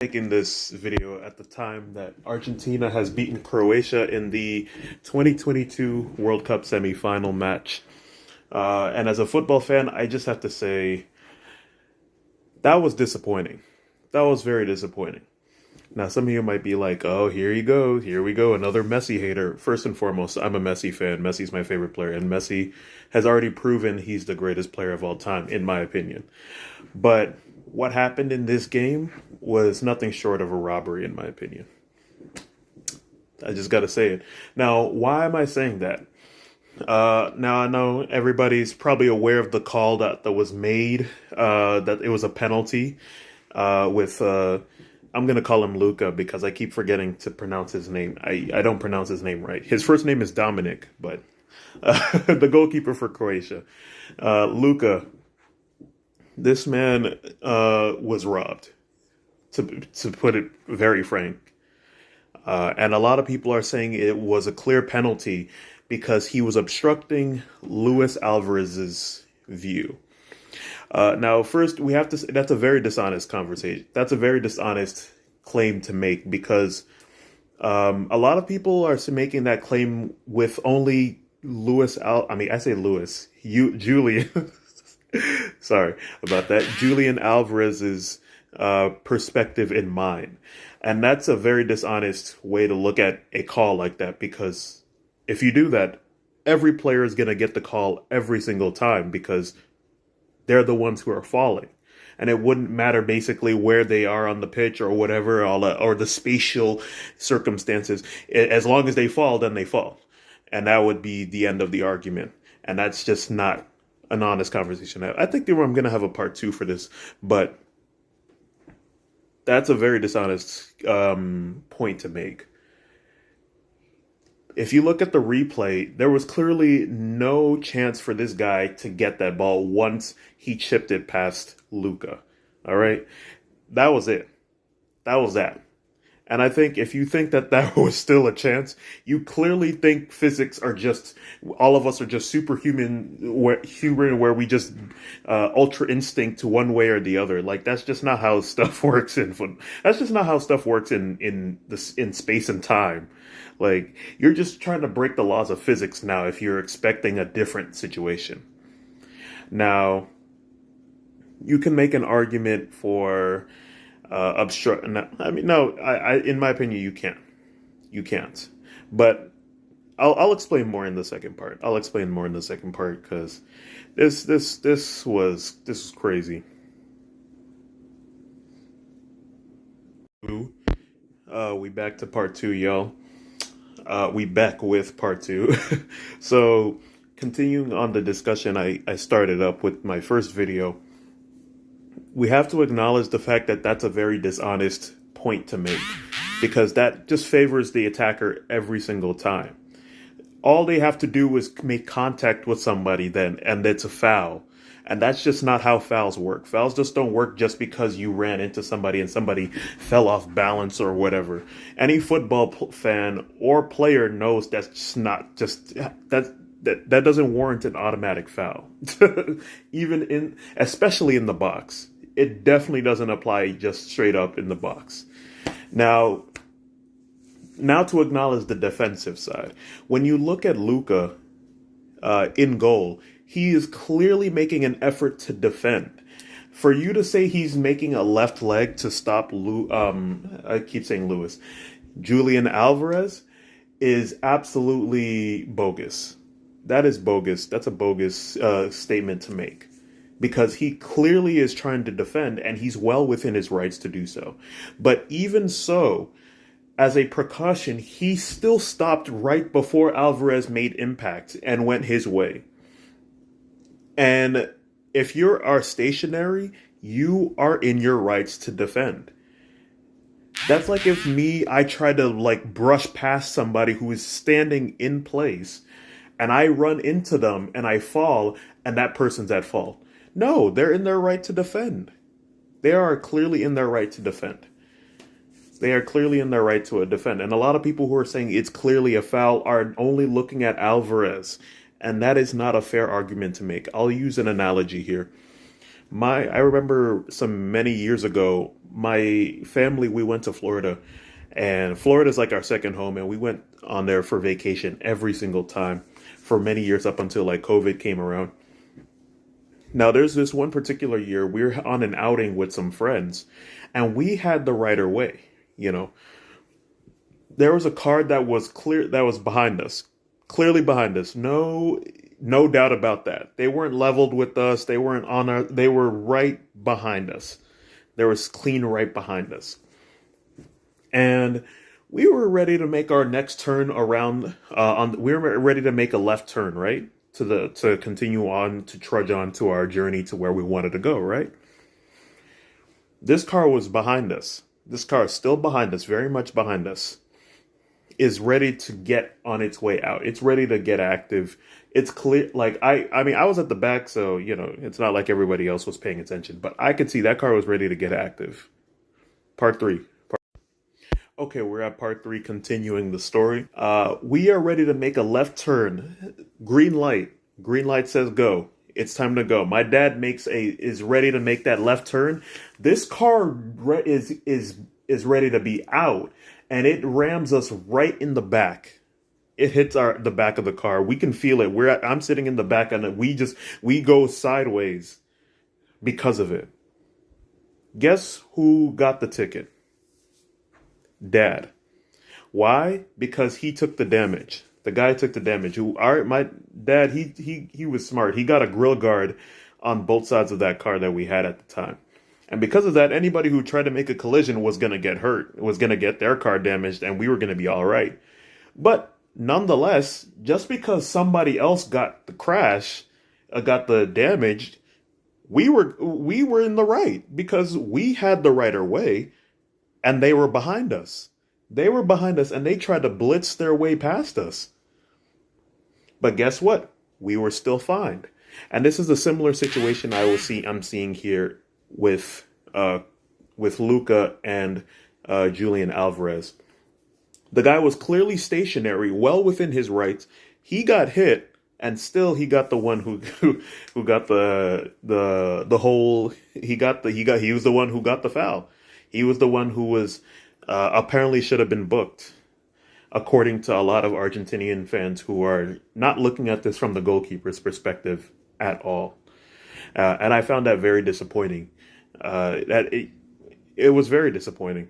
Making this video at the time that Argentina has beaten Croatia in the 2022 World Cup semifinal match. And as a football fan, I just have to say that was disappointing. That was very disappointing. Now, some of you might be like, oh, here you go. Here we go. Another Messi hater. First and foremost, I'm a Messi fan. Messi's my favorite player. And Messi has already proven he's the greatest player of all time, in my opinion. But what happened in this game was nothing short of a robbery, in my opinion. I just got to say it. Now, why am I saying that? Now, I know everybody's probably aware of the call that was made, that it was a penalty with, I'm going to call him Luca because I keep forgetting to pronounce his name. I don't pronounce his name right. His first name is Dominic, but the goalkeeper for Croatia. Luca, this man was robbed, to put it very frank. And a lot of people are saying it was a clear penalty because he was obstructing Luis Alvarez's view. Now, first, we have to say that's a very dishonest conversation. That's a very dishonest claim to make because a lot of people are making that claim with only Julian. Sorry about that. Julian Alvarez's perspective in mind. And that's a very dishonest way to look at a call like that, because if you do that, every player is going to get the call every single time because they're the ones who are falling. And it wouldn't matter basically where they are on the pitch or whatever, or the spatial circumstances. As long as they fall, then they fall. And that would be the end of the argument. And that's just not an honest conversation. I think I'm going to have a part 2 for this, but that's a very dishonest point to make. If you look at the replay, there was clearly no chance for this guy to get that ball once he chipped it past Luca. All right? That was it. That was that. And I think if you think that that was still a chance, you clearly think physics are just, all of us are just superhuman, where we just ultra instinct to one way or the other. Like, that's just not how stuff works in football. That's just not how stuff works in space and time. Like, you're just trying to break the laws of physics now if you're expecting a different situation. Now, you can make an argument for obstruct. I mean, no. In my opinion, you can't. You can't. But I'll explain more in the second part. I'll explain more in the second part because this was crazy. We back to part 2, y'all. We back with part 2. So, continuing on the discussion I started up with my first video, we have to acknowledge the fact that that's a very dishonest point to make, because that just favors the attacker every single time. All they have to do is make contact with somebody then, and it's a foul. And that's just not how fouls work. Fouls just don't work just because you ran into somebody and somebody fell off balance or whatever. Any football fan or player knows that's just not just that doesn't warrant an automatic foul. Especially in the box. It definitely doesn't apply just straight up in the box. Now to acknowledge the defensive side. When you look at Luca in goal, he is clearly making an effort to defend. For you to say he's making a left leg to stop I keep saying Luis, Julian Alvarez, is absolutely bogus. That is bogus. That's a bogus statement to make. Because he clearly is trying to defend, and he's well within his rights to do so. But even so, as a precaution, he still stopped right before Alvarez made impact and went his way. And if you are stationary, you are in your rights to defend. That's like if I try to brush past somebody who is standing in place, and I run into them and I fall, and that person's at fault. No, they're in their right to defend. They are clearly in their right to defend. They are clearly in their right to defend. And a lot of people who are saying it's clearly a foul are only looking at Alvarez. And that is not a fair argument to make. I'll use an analogy here. I remember some many years ago, my family, we went to Florida, and Florida's like our second home, and we went on there for vacation every single time for many years up until like COVID came around. Now, there's this one particular year we were on an outing with some friends, and we had the right of way. You know, there was a car that was clear that was behind us, clearly behind us. No doubt about that. They weren't leveled with us. They weren't on our. They were right behind us. There was clean right behind us, and we were ready to make our next turn around. We were ready to make a left turn, right, to continue on to trudge on to our journey to where we wanted to go, right. This car was behind us. This car is still behind us, very much behind us, is ready to get on its way out. It's ready to get active. It's clear. Like I mean, I was at the back, so it's not like everybody else was paying attention, but I could see that car was ready to get active. Part three. Okay, we're at part three, continuing the story. We are ready to make a left turn. Green light. Green light says go. It's time to go. My dad is ready to make that left turn. This car is ready to be out, and it rams us right in the back. It hits the back of the car. We can feel it. I'm sitting in the back, and we go sideways because of it. Guess who got the ticket? Dad. Why? Because he took the damage. The guy took the damage. My dad, he was smart. He got a grill guard on both sides of that car that we had at the time. And because of that, anybody who tried to make a collision was going to get hurt, was going to get their car damaged, and we were going to be all right. But nonetheless, just because somebody else got the crash, got the damage, we were in the right because we had the right of way, and they were behind us. They were behind us, and they tried to blitz their way past us. But guess what? We were still fine. And this is a similar situation I'm seeing here with Luca and Julian Alvarez. The guy was clearly stationary, well within his rights. He got hit, and still he got the one who got the whole. He was the one who got the foul. He was the one who was apparently should have been booked, according to a lot of Argentinian fans who are not looking at this from the goalkeeper's perspective at all. And I found that very disappointing. It was very disappointing.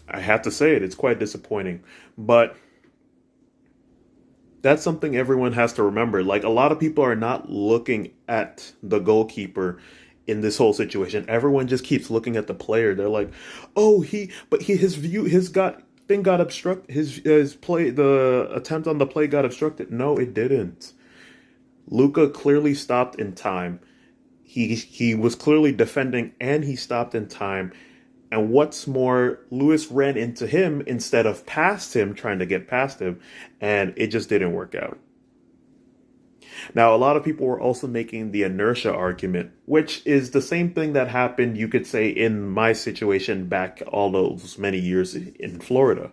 I have to say it. It's quite disappointing. But that's something everyone has to remember. Like, a lot of people are not looking at the goalkeeper in this whole situation. Everyone just keeps looking at the player. They're like, oh, his thing got obstructed. His play, the attempt on the play got obstructed. No, it didn't. Luca clearly stopped in time. He was clearly defending, and he stopped in time. And what's more, Lewis ran into him instead of past him, trying to get past him, and it just didn't work out. Now, a lot of people were also making the inertia argument, which is the same thing that happened, you could say, in my situation back all those many years in Florida.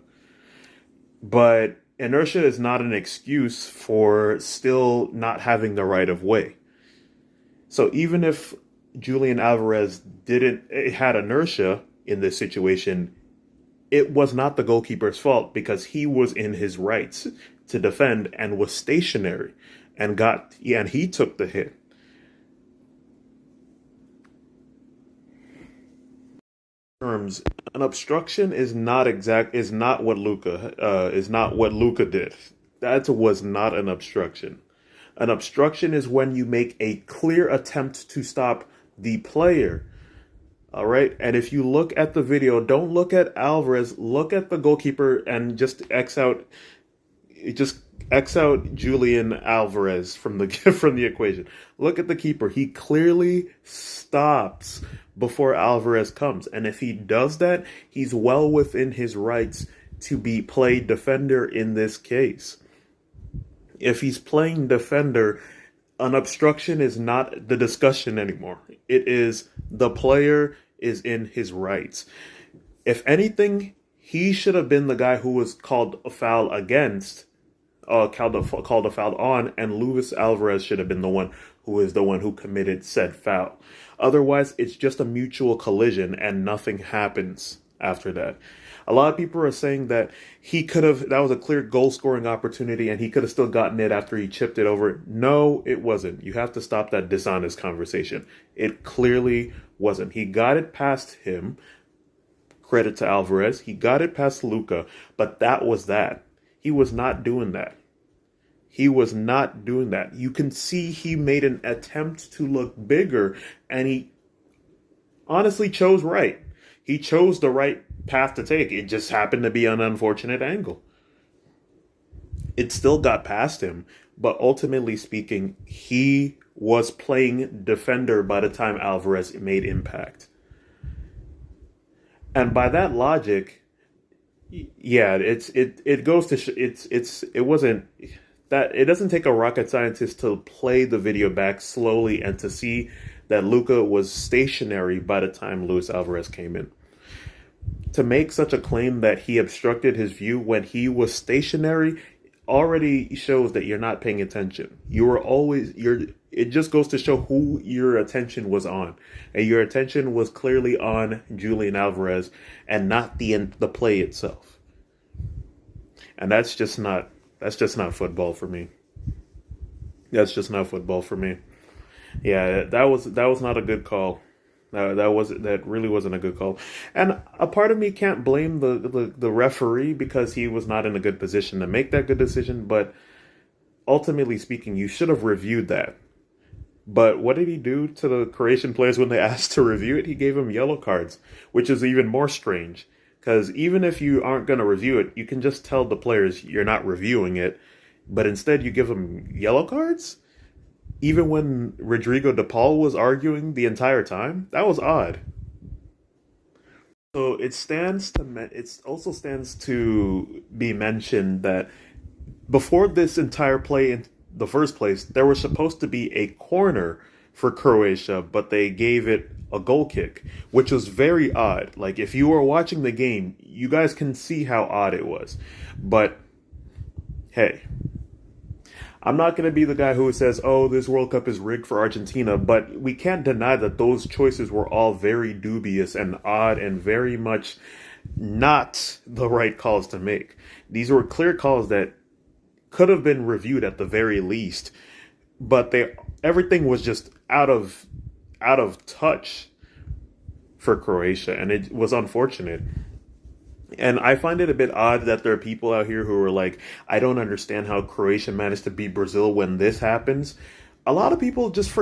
But inertia is not an excuse for still not having the right of way. So even if Julian Alvarez had inertia in this situation, it was not the goalkeeper's fault because he was in his rights to defend and was stationary and he took the hit. Terms, an obstruction is not what Luca did. That was not an obstruction. An obstruction is when you make a clear attempt to stop the player. All right. And if you look at the video, don't look at Alvarez, look at the goalkeeper and just X out Julian Alvarez from the equation. Look at the keeper. He clearly stops before Alvarez comes. And if he does that, he's well within his rights to be played defender in this case. If he's playing defender, an obstruction is not the discussion anymore. It is the player is in his rights. If anything, he should have been the guy who was called a foul against, called a foul on, and Luis Alvarez should have been the one who committed said foul. Otherwise, it's just a mutual collision and nothing happens after that. A lot of people are saying that that was a clear goal scoring opportunity and he could have still gotten it after he chipped it over. No, it wasn't. You have to stop that dishonest conversation. It clearly wasn't. He got it past him. Credit to Alvarez. He got it past Luka, but that was that. He was not doing that. He was not doing that. You can see he made an attempt to look bigger, and he honestly chose right. He chose the right path to take. It just happened to be an unfortunate angle. It still got past him, but ultimately speaking, he was playing defender by the time Alvarez made impact. And by that logic, yeah, it goes to it wasn't that it doesn't take a rocket scientist to play the video back slowly and to see that Luka was stationary by the time Luis Alvarez came in. To make such a claim that he obstructed his view when he was stationary already shows that you're not paying attention. It just goes to show who your attention was on. And your attention was clearly on Julian Alvarez and not the play itself. And that's just not football for me. That's just not football for me. Yeah, that was not a good call. That really wasn't a good call. And a part of me can't blame the referee because he was not in a good position to make that good decision, but ultimately speaking, you should have reviewed that. But what did he do to the Croatian players when they asked to review it? He gave them yellow cards, which is even more strange. Because even if you aren't going to review it, you can just tell the players you're not reviewing it. But instead, you give them yellow cards? Even when Rodrigo De Paul was arguing the entire time? That was odd. So it also stands to be mentioned that before this entire play in the first place, there was supposed to be a corner for Croatia, but they gave it a goal kick, which was very odd. Like, if you were watching the game, you guys can see how odd it was. But, hey, I'm not going to be the guy who says, oh, this World Cup is rigged for Argentina, but we can't deny that those choices were all very dubious and odd and very much not the right calls to make. These were clear calls that could have been reviewed at the very least, but everything was just out of touch for Croatia, and it was unfortunate. And I find it a bit odd that there are people out here who are like, I don't understand how Croatia managed to beat Brazil when this happens. A lot of people just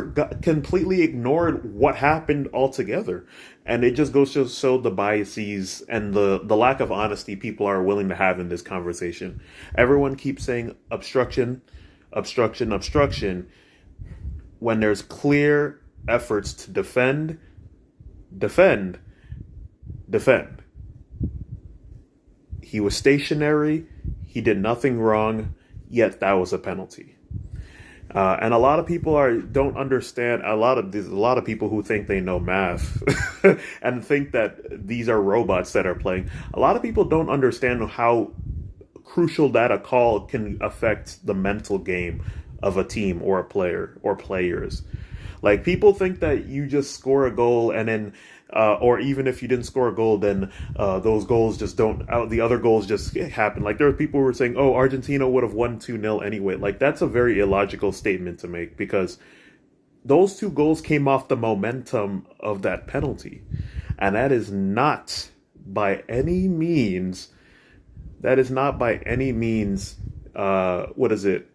completely ignored what happened altogether. And it just goes to show the biases and the lack of honesty people are willing to have in this conversation. Everyone keeps saying obstruction, obstruction, obstruction, when there's clear efforts to defend. He was stationary. He did nothing wrong, yet that was a penalty. And a lot of people don't understand. There's a lot of people who think they know math and think that these are robots that are playing. A lot of people don't understand how crucial that a call can affect the mental game of a team or a player or players. Like, people think that you just score a goal and then, or even if you didn't score a goal, then those goals just the other goals just happen. Like, there are people who were saying, oh, Argentina would have won 2-0 anyway. Like, that's a very illogical statement to make because those two goals came off the momentum of that penalty. And that is not by any means,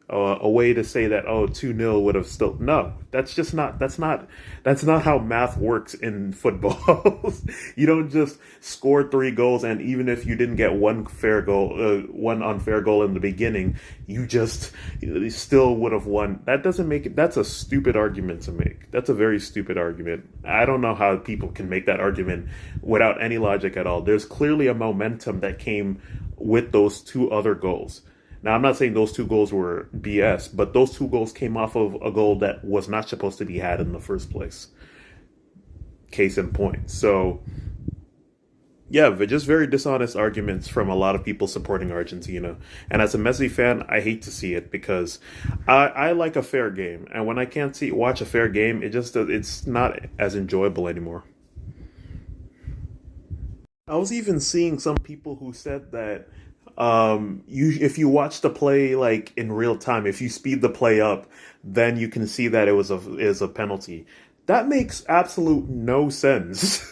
a way to say that, oh, 2-0 would have still, no, that's not how math works in football. You don't just score 3 goals, and even if you didn't get one unfair goal in the beginning, you still would have won. That doesn't make it, that's a stupid argument to make. That's a very stupid argument. I don't know how people can make that argument without any logic at all. There's clearly a momentum that came with those 2 other goals. Now, I'm not saying those 2 goals were BS, but those 2 goals came off of a goal that was not supposed to be had in the first place. Case in point. So, Yeah, but just very dishonest arguments from a lot of people supporting Argentina. And as a Messi fan, I hate to see it because I like a fair game, and when I can't see watch a fair game, it's not as enjoyable anymore. I was even seeing some people who said that you if you watch the play like in real time, if you speed the play up, then you can see that it was a penalty. That makes absolute no sense.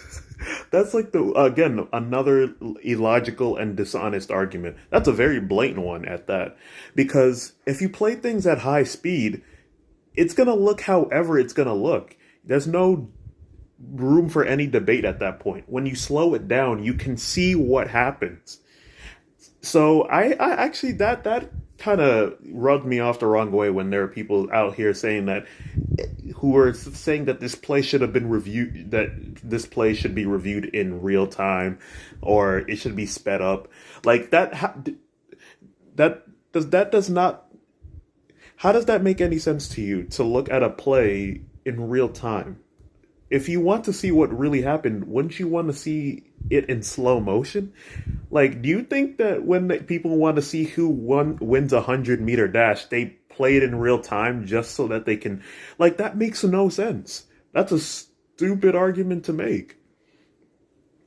That's like the again another illogical and dishonest argument. That's a very blatant one at that. Because if you play things at high speed, it's gonna look however it's gonna look. There's no room for any debate at that point. When you slow it down, you can see what happens. So I actually that kind of rubbed me off the wrong way when there are people out here saying that who are saying that this play should have been reviewed, that this play should be reviewed in real time, or it should be sped up. Like that does not. How does that make any sense to you to look at a play in real time? If you want to see what really happened, wouldn't you want to see it in slow motion? Like, do you think that when people want to see who wins 100-meter dash, they play it in real time just so that they can, like, that makes no sense. That's a stupid argument to make.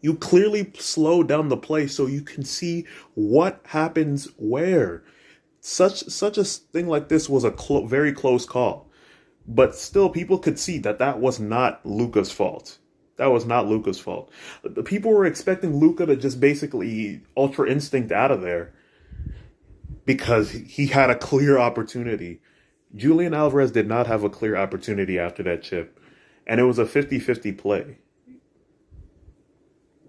You clearly slow down the play so you can see what happens where. Such a thing like this was a very close call. But still, people could see that that was not Luka's fault. That was not Luka's fault. The people were expecting Luka to just basically ultra instinct out of there because he had a clear opportunity. Julian Alvarez did not have a clear opportunity after that chip, and it was a 50-50 play.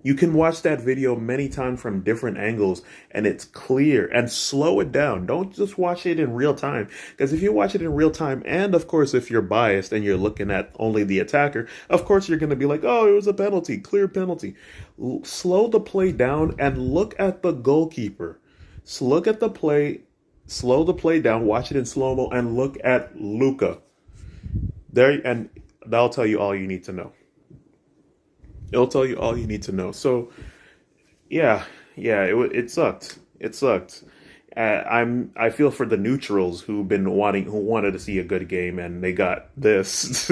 You can watch that video many times from different angles, and it's clear. And slow it down. Don't just watch it in real time. Because if you watch it in real time, and of course if you're biased and you're looking at only the attacker, of course you're going to be like, oh, it was a penalty, clear penalty. Slow the play down and look at the goalkeeper. So look at the play, slow the play down, watch it in slow-mo, and look at Luka. There, and that'll tell you all you need to know. It'll tell you all you need to know. So, it sucked. It sucked. I feel for the neutrals who wanted to see a good game, and they got this.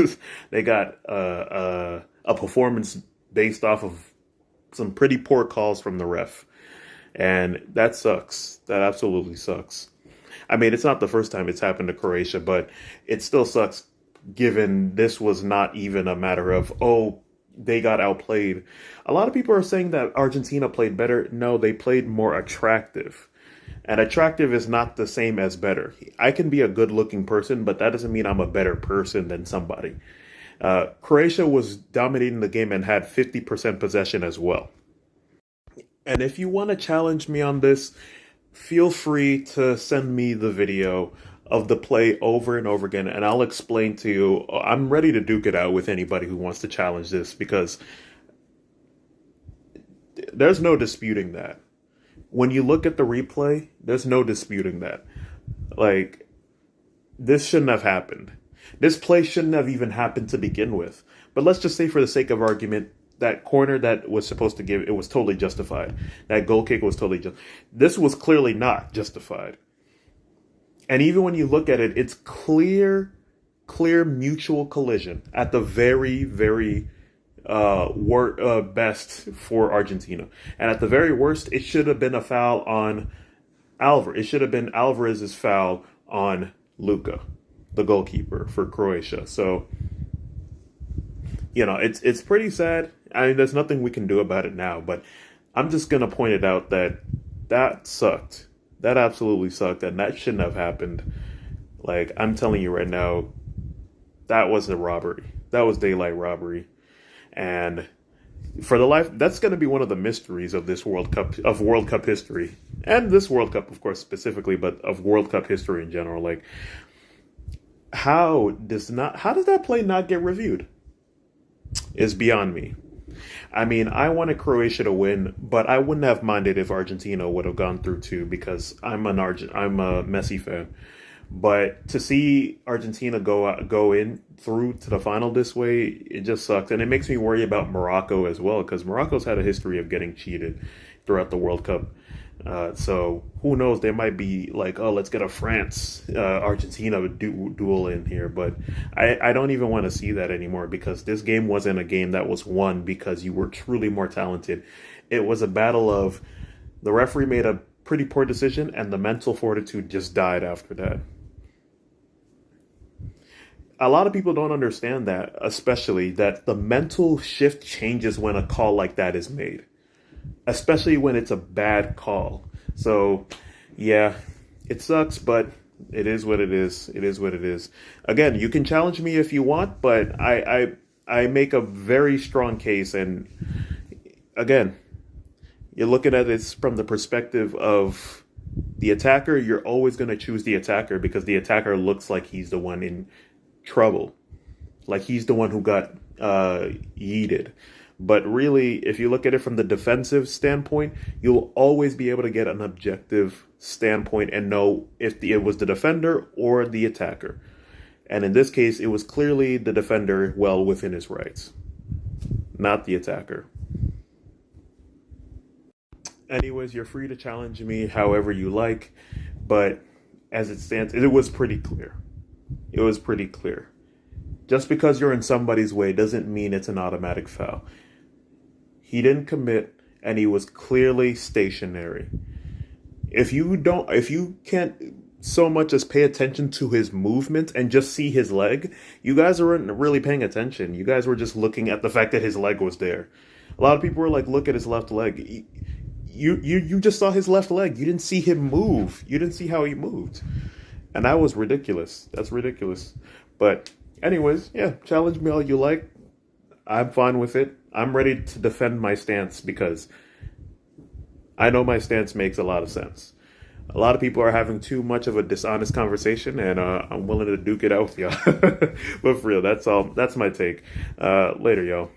They got a performance based off of some pretty poor calls from the ref, and that sucks. That absolutely sucks. I mean, it's not the first time it's happened to Croatia, but it still sucks. Given this was not even a matter of they got outplayed. A lot of people are saying that Argentina played better. No, they played more attractive. And attractive is not the same as better. I can be a good-looking person, but that doesn't mean I'm a better person than somebody. Croatia was dominating the game and had 50% possession as well. And if you want to challenge me on this, feel free to send me the video of the play over and over again, and I'll explain to you. I'm ready to duke it out with anybody who wants to challenge this, because there's no disputing that. When you look at the replay, there's no disputing that. Like, this shouldn't have happened. This play shouldn't have even happened to begin with. But let's just say, for the sake of argument, that corner that was supposed to give, it was totally justified. That goal kick was totally just. This was clearly not justified. And even when you look at it, it's clear mutual collision at the very, very best for Argentina. And at the very worst, it should have been a foul on Alvarez. It should have been Alvarez's foul on Luka, the goalkeeper for Croatia. So, it's pretty sad. I mean, there's nothing we can do about it now, but I'm just going to point it out that sucked. That absolutely sucked, and that shouldn't have happened. Like, I'm telling you right now, that was a robbery. That was daylight robbery. And that's going to be one of the mysteries of this World Cup history. And this World Cup, of course, specifically, but of World Cup history in general. Like, how does that play not get reviewed? Is beyond me. I mean, I wanted Croatia to win, but I wouldn't have minded if Argentina would have gone through too, because I'm a Messi fan. But to see Argentina go in through to the final this way, it just sucks, and it makes me worry about Morocco as well because Morocco's had a history of getting cheated throughout the World Cup. So who knows? They might be like, oh, let's get a France Argentina duel in here. But I don't even want to see that anymore because this game wasn't a game that was won because you were truly more talented. It was a battle of the referee made a pretty poor decision and the mental fortitude just died after that. A lot of people don't understand that, especially that the mental shift changes when a call like that is made, especially when it's a bad call. So, yeah, it sucks, but it is what it is. It is what it is. Again, you can challenge me if you want, but I make a very strong case. And again, you're looking at this from the perspective of the attacker. You're always going to choose the attacker because the attacker looks like he's the one in trouble, like he's the one who got yeeted. But really, if you look at it from the defensive standpoint, you'll always be able to get an objective standpoint and know if it was the defender or the attacker. And in this case, it was clearly the defender well within his rights, not the attacker. Anyways, you're free to challenge me however you like, but as it stands, it was pretty clear. It was pretty clear. Just because you're in somebody's way doesn't mean it's an automatic foul. He didn't commit, and he was clearly stationary. If you can't so much as pay attention to his movement and just see his leg, you guys aren't really paying attention. You guys were just looking at the fact that his leg was there. A lot of people were like, look at his left leg. You just saw his left leg. You didn't see him move. You didn't see how he moved. And that was ridiculous. That's ridiculous. But anyways, yeah, challenge me all you like. I'm fine with it. I'm ready to defend my stance because I know my stance makes a lot of sense. A lot of people are having too much of a dishonest conversation, and I'm willing to duke it out with y'all. But for real, that's all. That's my take. Later, y'all.